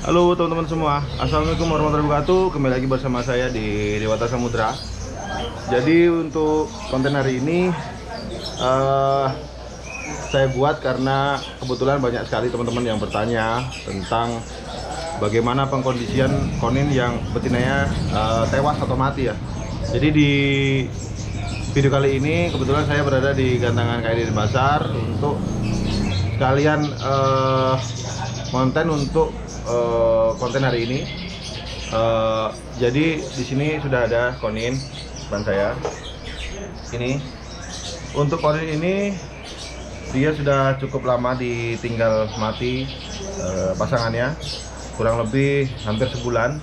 Halo teman-teman semua, Assalamualaikum warahmatullahi wabarakatuh. Kembali lagi bersama saya di Dewata Samudra. Jadi untuk konten hari ini saya buat karena kebetulan banyak sekali teman-teman yang bertanya tentang bagaimana pengkondisian konin yang betinanya tewas atau mati ya. Jadi di video kali ini kebetulan saya berada di gantangan KID Denpasar untuk sekalian konten untuk konten hari ini. Jadi di sini sudah ada konin depan saya. Ini untuk konin ini dia sudah cukup lama ditinggal mati pasangannya, kurang lebih hampir sebulan.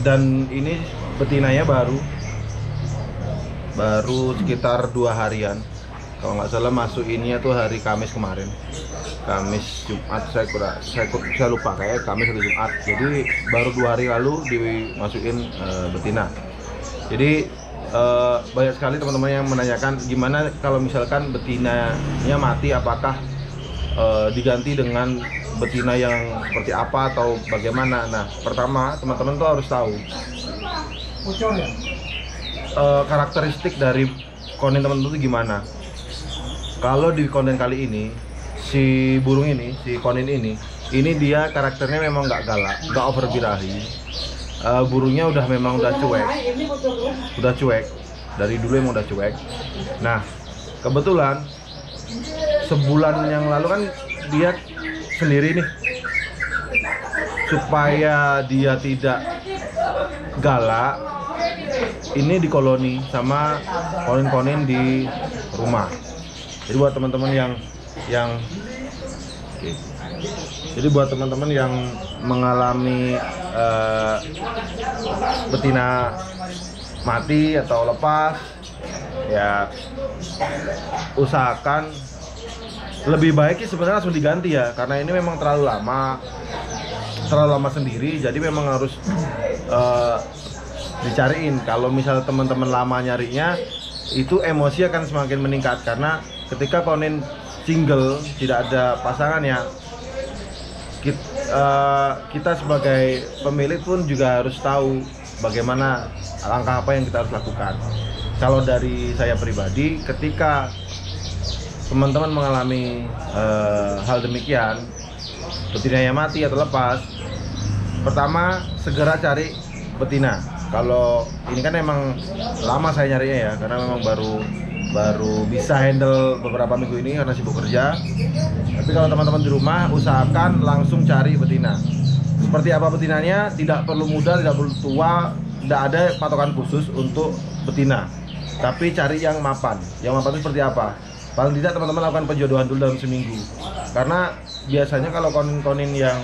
Dan ini betinanya baru sekitar 2 harian. Kalau nggak salah masuk ini tuh hari Kamis kemarin, Kamis Jumat, saya lupa, kayak Kamis atau Jumat. Jadi baru 2 hari lalu dimasukin betina. Jadi banyak sekali teman-teman yang menanyakan gimana kalau misalkan betinanya mati, apakah diganti dengan betina yang seperti apa atau bagaimana. Nah, pertama teman-teman tuh harus tahu karakteristik dari konin teman-teman itu gimana. Kalau di konten kali ini, si burung ini, si konin ini dia karakternya memang nggak galak, nggak over birahi. Burungnya memang udah cuek, dari dulu emang udah cuek. Nah, kebetulan sebulan yang lalu kan dia sendiri nih, supaya dia tidak galak, ini dikoloni sama konin-konin di rumah. Jadi buat teman-teman yang mengalami betina mati atau lepas, ya usahakan lebih baik sebenarnya langsung diganti ya, karena ini memang terlalu lama sendiri. Jadi memang harus dicariin. Kalau misalnya teman-teman lama nyarinya, itu emosi akan semakin meningkat, karena ketika konin single tidak ada pasangannya, kita sebagai pemilik pun juga harus tahu bagaimana langkah apa yang kita harus lakukan. Kalau dari saya pribadi, ketika teman-teman mengalami hal demikian, betinanya mati atau lepas, pertama segera cari betina. Kalau ini kan emang lama saya nyarinya ya, karena memang baru bisa handle beberapa minggu ini karena sibuk kerja. Tapi kalau teman-teman di rumah, usahakan langsung cari betina. Seperti apa betinanya, tidak perlu muda, tidak perlu tua, tidak ada patokan khusus untuk betina. Tapi cari yang mapan. Yang mapan itu seperti apa? Paling tidak teman-teman lakukan penjodohan dulu dalam seminggu. Karena biasanya kalau konin-konin yang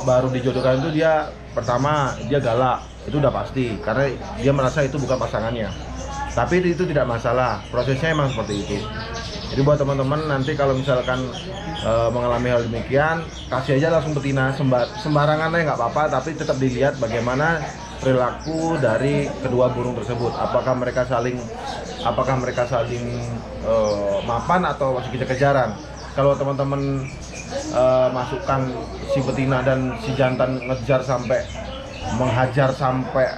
baru dijodohkan itu, dia pertama dia galak, itu udah pasti, karena dia merasa itu bukan pasangannya. Tapi itu tidak masalah, prosesnya emang seperti itu. Jadi buat teman-teman nanti kalau misalkan mengalami hal demikian, kasih aja langsung betina, sembarangan aja nggak apa-apa, tapi tetap dilihat bagaimana perilaku dari kedua burung tersebut. Apakah mereka saling mapan atau masih kejar-kejaran. Kalau teman-teman masukkan si betina dan si jantan menghajar sampai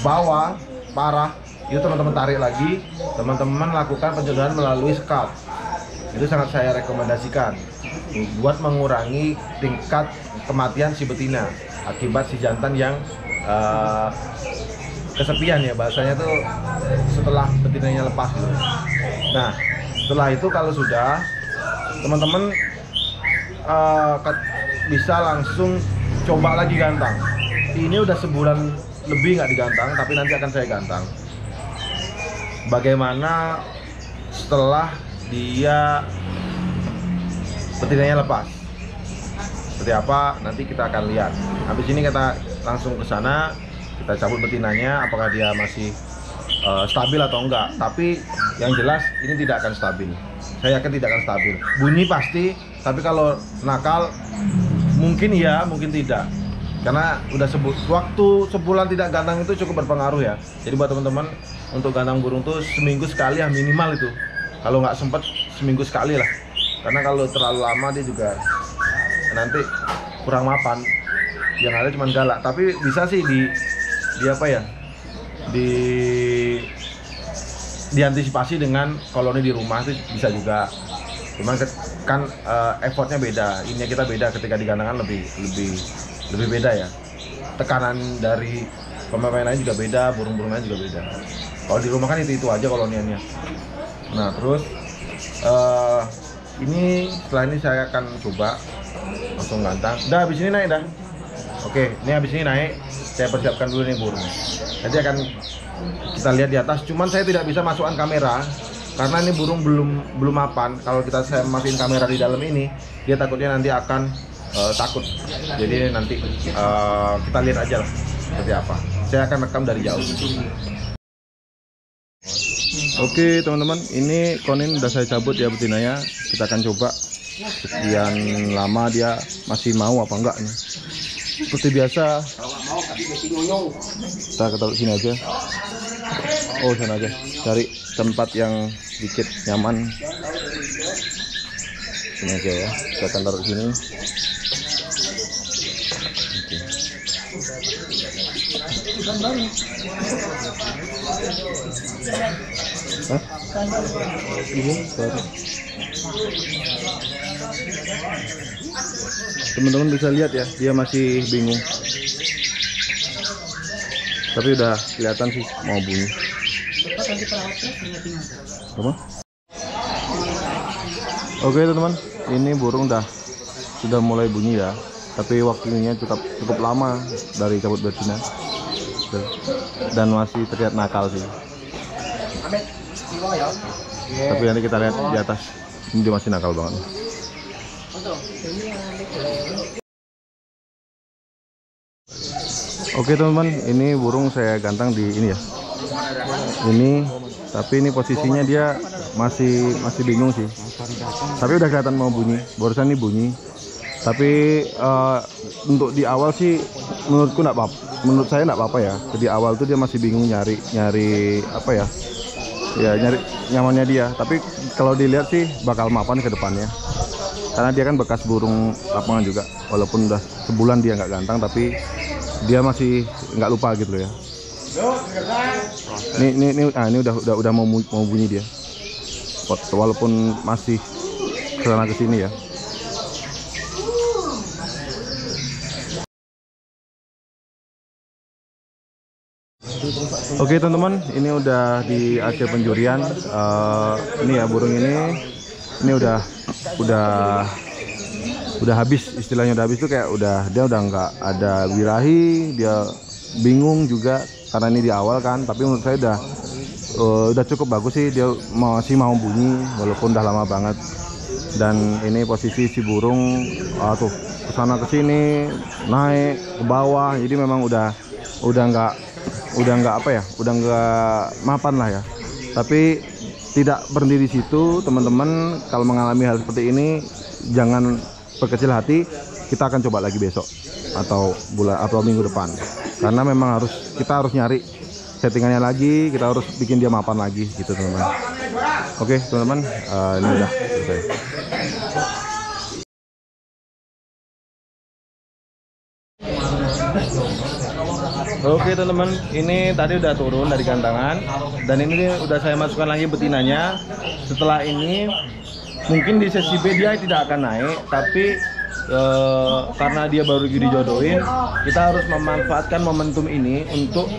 bawah parah, itu teman-teman tarik lagi, teman-teman lakukan penjodohan melalui scout. Itu sangat saya rekomendasikan buat mengurangi tingkat kematian si betina akibat si jantan yang kesepian ya, bahasanya tuh setelah betinanya lepas gitu. Nah, setelah itu kalau sudah, teman-teman bisa langsung coba lagi gantang. Ini udah sebulan lebih nggak digantang, tapi nanti akan saya gantang. Bagaimana setelah dia betinanya lepas, seperti apa nanti kita akan lihat. Habis ini kita langsung ke sana, kita cabut betinanya, apakah dia masih stabil atau enggak. Tapi yang jelas ini tidak akan stabil. Saya yakin tidak akan stabil. Bunyi pasti, tapi kalau nakal mungkin iya, mungkin tidak. Karena udah waktu sebulan tidak gantang itu cukup berpengaruh ya. Jadi buat teman-teman, untuk gantang burung tuh seminggu sekali ya minimal itu. Kalau nggak sempet seminggu sekali lah. Karena kalau terlalu lama dia juga nanti kurang mapan, yang ada cuma galak. Tapi bisa sih di apa ya, diantisipasi dengan koloni di rumah itu bisa juga. Cuman kan effortnya beda, ini kita beda, ketika di gandangan lebih beda ya. Tekanan dari pemain lain juga beda, burung-burungnya juga beda. Kalau di rumah kan itu aja koloniannya. Nah terus ini setelah ini saya akan coba langsung gantang. Udah habis ini naik dah. Oke, ini habis ini naik. Saya persiapkan dulu nih burung. Nanti akan kita lihat di atas. Cuman saya tidak bisa masukkan kamera karena ini burung belum mapan. Kalau saya masukin kamera di dalam ini, dia takutnya nanti akan takut. Jadi nanti kita lihat aja lah seperti apa. Saya akan rekam dari jauh. Oke teman-teman, ini konin udah saya cabut ya betinanya. Kita akan coba sekian lama dia masih mau apa enggak nih. Seperti biasa, kita taruh sini aja. Oh sana aja, cari tempat yang sedikit nyaman. Sini aja ya, kita akan taruh sini. Hah? Ini baru. Teman-teman bisa lihat ya, dia masih bingung. Tapi udah kelihatan sih mau bunyi. Apa? Oke teman-teman, ini burung sudah mulai bunyi ya. Tapi waktunya cukup lama dari cabut betina. Dan masih terlihat nakal sih. Tapi nanti kita lihat di atas, ini dia masih nakal banget. Oke teman-teman, ini burung saya gantang di ini ya. Ini, tapi ini posisinya dia masih bingung sih. Tapi udah kelihatan mau bunyi. Barusan ini bunyi. Tapi untuk di awal sih menurutku enggak apa-apa. Menurut saya enggak apa-apa ya. Di awal tuh dia masih bingung nyari apa ya? Ya nyari nyamannya dia. Tapi kalau dilihat sih bakal mapan ke depannya. Karena dia kan bekas burung lapangan juga. Walaupun udah sebulan dia nggak gantang, tapi dia masih nggak lupa gitu loh ya. Ini udah mau bunyi dia. Walaupun masih kesana kesini ya. Oke teman-teman, ini udah di akhir penjurian. Ini ya burung ini udah habis, istilahnya udah habis tuh kayak dia udah nggak ada birahi, dia bingung juga karena ini di awal kan. Tapi menurut saya udah cukup bagus sih, dia masih mau bunyi walaupun udah lama banget. Dan ini posisi si burung tuh kesana kesini, naik ke bawah, jadi memang udah nggak apa ya, udah nggak mapan lah ya. Tapi tidak berhenti di situ teman-teman. Kalau mengalami hal seperti ini jangan berkecil hati, kita akan coba lagi besok atau minggu depan, karena memang kita harus nyari settingannya lagi, kita harus bikin dia mapan lagi gitu teman-teman. Oke teman-teman, ini udah selesai. Oke teman-teman, ini tadi udah turun dari gantangan dan ini udah saya masukkan lagi betinanya. Setelah ini mungkin di sesi B dia tidak akan naik, tapi karena dia baru dijodohin, kita harus memanfaatkan momentum ini untuk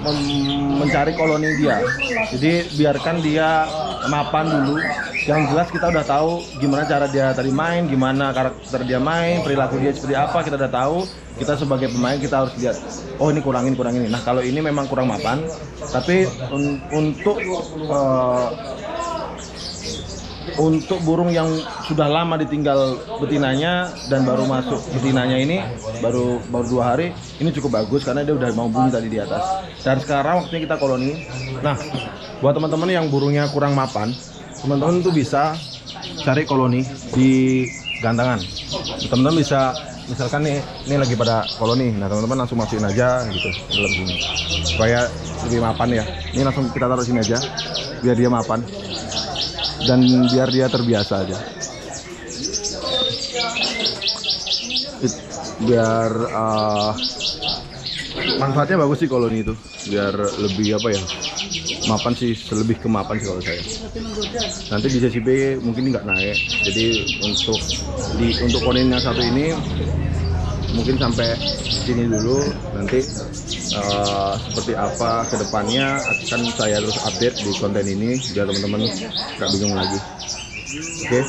mencari koloni dia. Jadi biarkan dia mapan dulu. Yang jelas kita udah tahu gimana cara dia tadi main, gimana karakter dia main, perilaku dia seperti apa, kita udah tahu. Kita sebagai pemain kita harus lihat, oh ini kurang ini. Nah kalau ini memang kurang mapan, tapi untuk burung yang sudah lama ditinggal betinanya dan baru masuk betinanya ini baru 2 hari, ini cukup bagus karena dia udah mau bunyi tadi di atas. Dan sekarang waktunya kita koloni. Nah buat teman-teman yang burungnya kurang mapan, teman-teman tuh bisa cari koloni di gantangan. Teman-teman bisa, misalkan nih, ini lagi pada koloni, nah teman-teman langsung masukin aja gitu dalam sini supaya lebih mapan ya. Ini langsung kita taruh sini aja biar dia mapan dan biar dia terbiasa aja. biar manfaatnya bagus sih kalau ini tuh, biar lebih apa ya, mapan sih, lebih ke mapan sih kalau saya. Nanti di sesi B mungkin nggak naik, jadi untuk konin yang satu ini mungkin sampai sini dulu. Nanti seperti apa kedepannya akan saya terus update di konten ini biar teman-teman nggak bingung lagi. Oke.